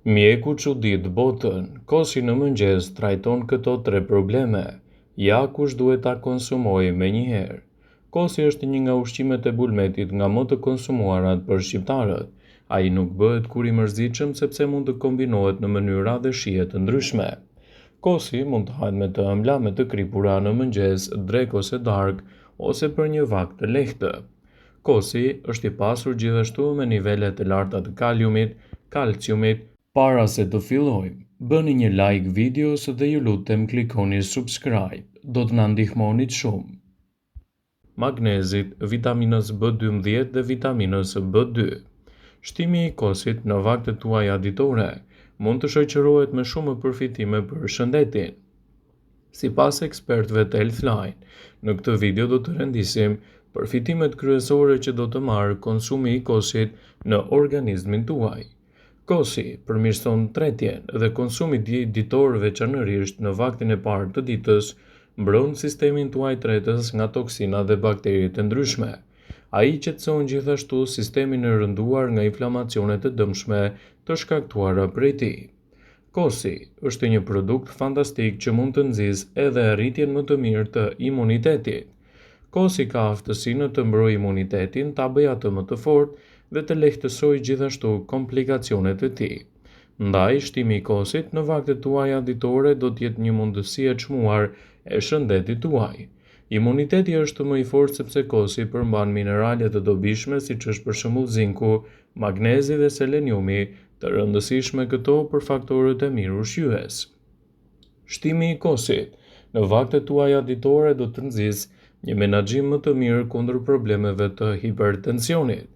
Mjeku çudit botën, kosi në mëngjes trajton këto 3 probleme. Ja kush duhet ta konsumojë menjëherë. Kosi është një nga ushqimet e bulmetit nga më të konsumuarat për shqiptarët. Ai nuk bëhet kur i mërzitshëm sepse mund të kombinohet në mënyra dhe shije të ndryshme. Kosi mund të hahet me të ëmbla, me të kripura në mëngjes, drek ose darkë, ose për një vakt të lehtë. Kosi është i pasur gjithashtu me nivele të larta të kaliumit, kalciumit. Para se të fillojmë, bëni një like videos dhe ju lutem klikoni subscribe, do të na ndihmonit shumë. Magnezit, vitaminës B12 dhe vitaminës B2. Shtimi i kosit në vaktet tuaja ditore mund të shoqërohet me shumë përfitime për shëndetin. Sipas ekspertëve të Healthline, në këtë video do të rendisim përfitimet kryesore që do të marrë konsumi i kosit në organizmin tuaj. Kosi përmirëson tretjen dhe konsumi ditor veçanërisht në vaktin e parë të ditës, mbron sistemin tuaj tretës nga toksina dhe bakteriet e ndryshme. Ai qetëson gjithashtu sistemin e rënduar nga inflamacionet e dëmshme të shkaktuara prej tij. Kosi është një produkt fantastik që mund të nxjisë edhe arritjen më të mirë të imunitetit. Kosi ka aftësinë të mbrojë imunitetin, ta bëjë atë më të fortë dhe të lehtësojë gjithashtu komplikacionet e tij. Ndaj, shtimi i kosit në vaktet tuaja ditore do të jetë një mundësi e çmuar e shëndetit tuaj. Imuniteti është më i fortë sepse kosi përmban minerale të dobishme siç është për shembull zinku, magnezi dhe seleniumi, të rëndësishme këto për faktorët e mirë ushqyes. Shtimi i kosit në vaktet tuaja ditore do të nxjisë një menaxhim më të mirë kundër problemeve të hipertensionit.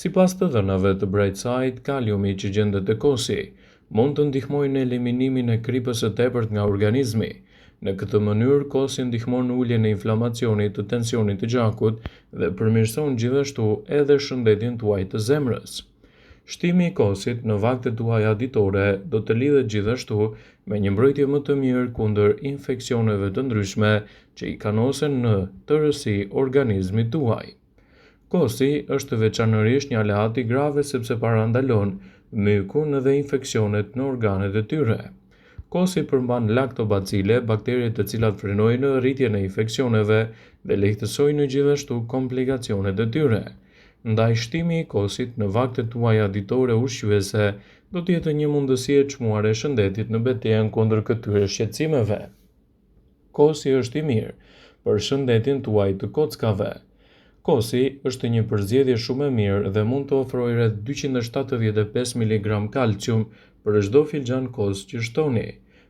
Sipas të dhënave të Bright Side, kaliumi që gjendet te kosi mund të ndihmojë në eliminimin e kripës së tepërt nga organizmi. Në këtë mënyrë, kosi ndihmon në uljen e inflamacionit, të tensionit të gjakut dhe përmirëson gjithashtu edhe shëndetin tuaj të zemrës. Shtimi i kosit në vaktet tuaja ditore do të lidhet gjithashtu me një mbrojtje më të mirë kundër infeksioneve të ndryshme që i kanosen në tërësi organizmit tuaj. Kosi është veçanërisht një aleat i grave sepse parandalon mykun dhe infeksionet në organet e tyre. Kosi përmban laktobacile, bakterie të cilat frenojnë rritjen e infeksioneve dhe lehtësojnë gjithashtu komplikacionet e tyre. Ndaj, shtimi i kosit në vaktet tuaja ditore ushqyese do të jetë një mundësi e çmuar e shëndetit në betejën kundër këtyre shqetësimeve. Kosi është i mirë për shëndetin tuaj të kockave. Kosi është një përzgjedhje shumë e mirë dhe mund të ofrojë rreth 275 mg kalcium për çdo filxhan kos që shtoni.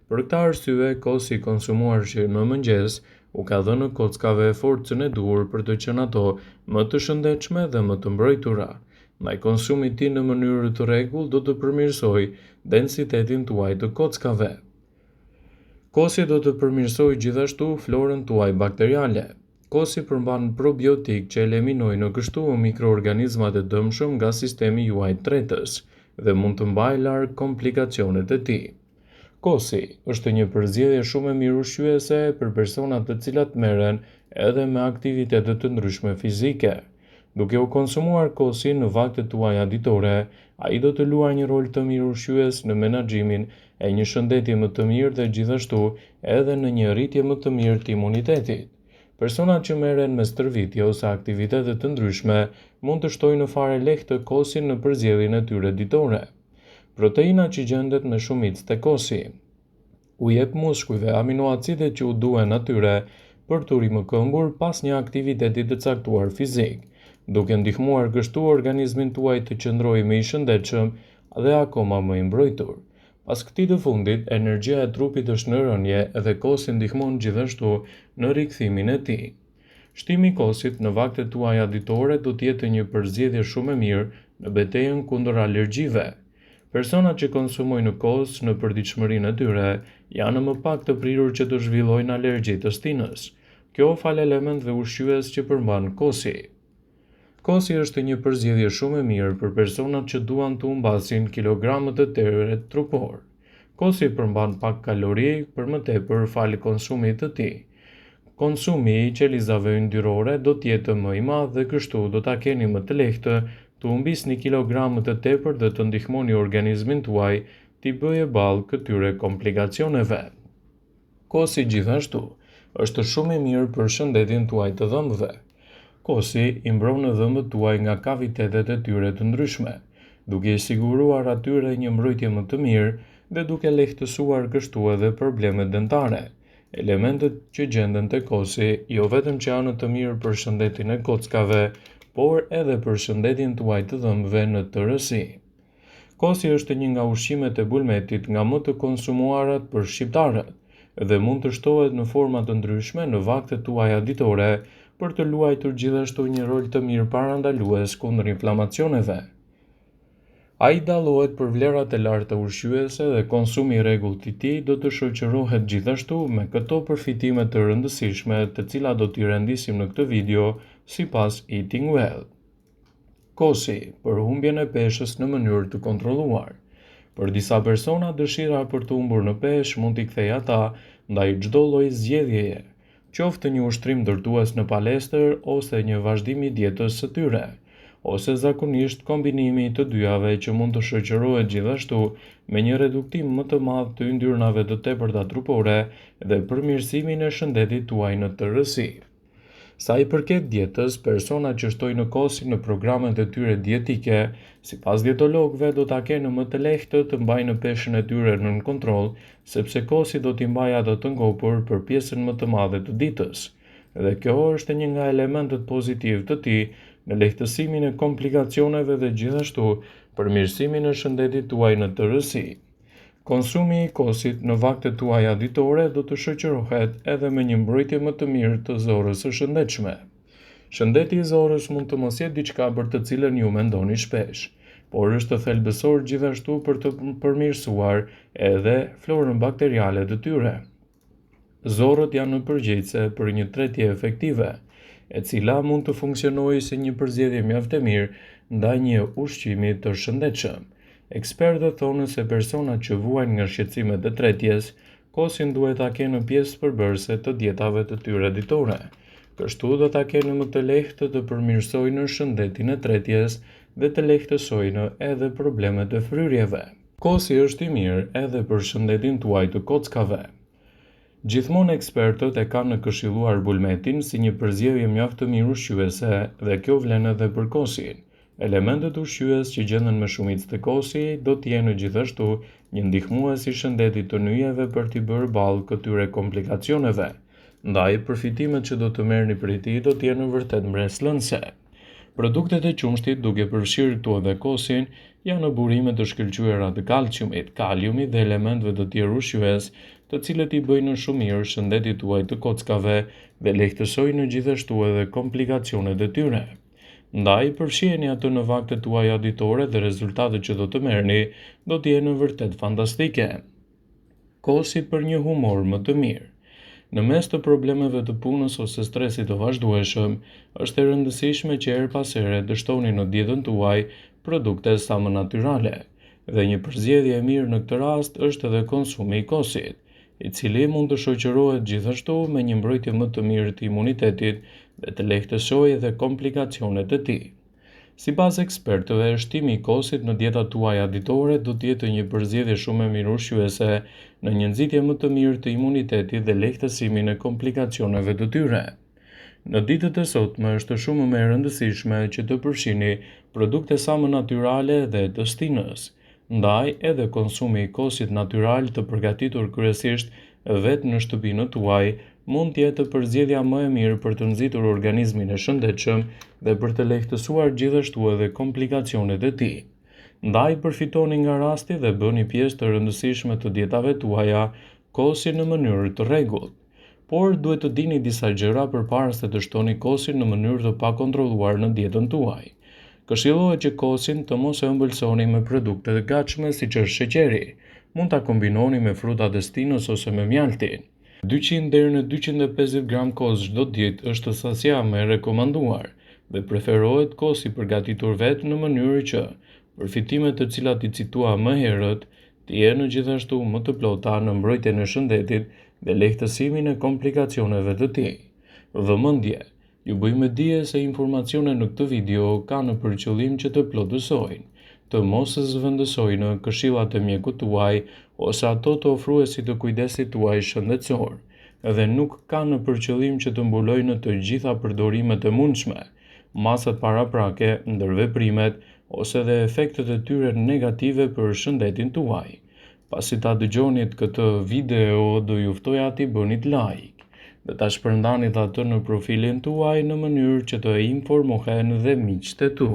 Për këtë arsye, kosi i konsumuar në mëngjes u ka dhënë kockave forcën e duhur për të qenë ato më të shëndetshme dhe më të mbrojtura. Ndaj, konsumi i tij në mënyrë të rregullt do të përmirësojë densitetin tuaj të kockave. Kosi do të përmirësojë gjithashtu florën tuaj bakteriale. Kosi përmban probiotik që eliminojnë kështu mikroorganizmat e dëmshëm nga sistemi juaj tretës dhe mund të mbajë larg komplikacionet e tij. Kosi është një përzgjedhje shumë e mirë ushqyese për personat të cilat merren edhe me aktivitete të ndryshme fizike. Duke u konsumuar kosi në vaktet tuaja ditore, ai do të luajë një rol të mirë ushqyes në menaxhimin e një shëndeti më të mirë dhe gjithashtu edhe në një rritje më të mirë të imunitetit. Personat që merren me stërvitje ose aktivitete të ndryshme mund të shtojnë në fare lehtë kosin në përzgjedhjen e tyre ditore. Proteina që gjendet me shumicë te kosi u jep muskujve aminoacidet që u duhen atyre për të rimëkëmbur pas një aktiviteti të caktuar fizik, duke ndihmuar kështu organizmin tuaj të qëndrojë më i shëndetshëm dhe akoma më i mbrojtur. Pas këtij të fundit, energjia e trupit është në rënje dhe kosi ndihmon gjithashtu në rikthimin e tij. Shtimi i kosit në vaktet tuaja ditore do të jetë një përzgjedhje shumë e mirë në betejën kundër alergjive. Personat që konsumojnë kos në përditshmërinë e tyre janë më pak të prirur që të zhvillojnë alergji të stinës. Kjo fal elementëve ushqyes që përmban kosi. Kosi është një përzgjedhje shumë e mirë për personat që duan të humbasin kilogramët e tërë trupor. Kosi përmban pak kalori për më tepër fal konsumit të tij. Konsumi i qelizave yndyrore do të jetë më i madh dhe kështu do ta keni më të lehtë të humbisni kilogramët e tepër dhe të ndihmoni organizmin tuaj t'i bëje balë këtyre komplikacioneve. Kosi gjithashtu është shumë i mirë për shëndetin tuaj të dhëmbëve. Kosi i mbron dhëmbët tuaj nga kavitetet e tyre të ndryshme, duke i siguruar atyre një mbrojtje më të mirë dhe duke lehtësuar kështu edhe problemet dentare. Elementet që gjenden te kosi jo vetëm që janë të mirë për shëndetin e kockave, por edhe për shëndetin tuaj të dhëmbëve në tërësi. Kosi është një nga ushqimet e bulmetit nga më të konsumuarat për shqiptarët dhe mund të shtohet në forma të ndryshme në vaktet tuaja ditore për të luajtur gjithashtu një rol të mirë parandalues kundër inflamacioneve. Ai dallohet për vlerat e larta ushqyese dhe konsumi i rregullt i tij do të shoqërohet gjithashtu me këto përfitime të rëndësishme të cilat do t'i rendisim në këtë video sipas Eating Well. Kosi për humbjen e peshës në mënyrë të kontrolluar. Për disa persona dëshira për të humbur në peshë mund t'i kthejë ata ndaj çdo lloji zgjedhjeje, qoftë një ushtrim ndërtues në palestër ose një vazhdim i dietës së tyre, ose zakonisht kombinimi i të dyjave që mund të shoqërohet gjithashtu me një reduktim më të madh të yndyrnave të tepërta trupore dhe përmirësimin e shëndetit tuaj në tërësi. Sa i përket dietës, personat që shtojnë kosin në programet e tyre dietike, sipas dietologëve do ta kenë më të lehtë të mbajnë peshën e tyre nën kontroll, sepse kosi do t'i mbajë ato të ngopur për pjesën më të madhe të ditës. Dhe kjo është një nga elementet pozitiv të tij në lehtësimin e komplikacioneve dhe gjithashtu përmirësimin e shëndetit tuaj në tërësi. Konsumi i kosit në vaktet tuaja ditore do të shoqërohet edhe me një mbrojtje më të mirë të zorrës së shëndetshme. Shëndeti i zorrës mund të mos jetë diçka për të cilën ju mendoni shpesh, por është thelbësor gjithashtu për të përmirësuar edhe florën bakteriale të tyre. Zorrët janë në përgjegjëse për një tretje efektive, e cila mund të funksionojë si një përzgjedhje mjaft e mirë ndaj një ushqimi të shëndetshëm. Ekspertët thonë se personat që vuajnë nga shqetësimet e tretjes, kosin duhet ta kenë pjesë përbërëse të dietave të tyre ditore. Kështu do ta kenë më të lehtë të përmirësojnë shëndetin e tretjes dhe të lehtësojnë edhe problemet e fryrjeve. Kosi është i mirë edhe për shëndetin tuaj të kockave. Gjithmonë ekspertët e kanë këshilluar bulmetin si një përzgjedhje mjaft të mirë ushqyese dhe kjo vlen edhe për kosin. Elementet ushqyes që gjenden me shumicë të kosi do të jenë gjithashtu një ndihmues i shëndetit të nyjeve për t'i bërë balë këtyre komplikacioneve. Ndaj, përfitimet që do të merrni prej tij do të jenë vërtet mbreslënse. Produktet e qumshtit, duke përfshirë këtu edhe kosin, janë burime të shkëlqyera të kalciumit, kaliumit dhe elementeve të tjerë ushqyes, të cilët i bëjnë shumë mirë shëndetit tuaj të kockave dhe lehtësojnë gjithashtu edhe komplikacionet e tyre. Ndaj, përfshiheni atë në vaktet tuaja ditore dhe rezultatet që do të merrni do të jenë vërtet fantastike. Kosi për një humor më të mirë. Në mes të problemeve të punës ose stresit të vazhdueshëm, është e rëndësishme që her pas here të shtoni në dietën tuaj produkte sa më natyrale. Dhe një përzgjedhje e mirë në këtë rast është edhe konsumi i kosit, i cili mund të shoqërohet gjithashtu me një mbrojtje më të mirë të imunitetit dhe të lehtësojë edhe komplikacionet e tij. Sipas ekspertëve, shtimi i kosit në dietat tuaja ditore do të jetë një përzgjedhje shumë e mirë ushqyese në një nxitje më të mirë të imunitetit dhe lehtësimin e komplikacioneve të tyre. Në ditët e sotme është shumë më e rëndësishme që të përfshini produkte sa më natyrale dhe të stinës. Ndaj, edhe konsumi i kosit natyral të përgatitur kryesisht vetë në shtëpinë tuaj mund të jetë përzgjedhja më e mirë për të nxitur organizmin e shëndetshëm dhe për të lehtësuar gjithashtu edhe komplikacionet e tij. Ndaj, përfitoni nga rasti dhe bëni pjesë të rëndësishme të dietave tuaja kosin në mënyrë të rregullt. Por duhet të dini disa gjëra përpara se të shtoni kosin në mënyrë të pakontrolluar në dietën tuaj. Këshillohet që kosin të mos e ëmbëlsoni me produkte të gatshme siç është sheqeri. Mund ta kombinoni me frutat e stinës ose me mjaltin. 200 deri në 250 gram kos çdo ditë është sasia më e rekomanduar dhe preferohet kosi përgatitur vetë në mënyrë që përfitimet të cilat i citua më herët të jenë gjithashtu më të plota në mbrojtjen e shëndetit dhe lehtësimin e komplikacioneve të tij. Vëmendje. Ju bëjmë dije se informacionet në këtë video kanë për qëllim që të plotësojnë, të mos zëvendësojë në këshillat e mjekut tuaj ose ato të ofruesit të kujdesit tuaj shëndetësor, dhe nuk ka në përqëllim që të mbulojë në të gjitha përdorimet e mundshme, masat paraprake, ndërveprimet ose dhe efektet e tyre negative për shëndetin tuaj. Pasi ta dëgjonit këtë video, do ju ftoja t'i bënit like dhe ta shpërndanit atë në profilin tuaj në mënyrë që të informohen dhe miqtë e tu.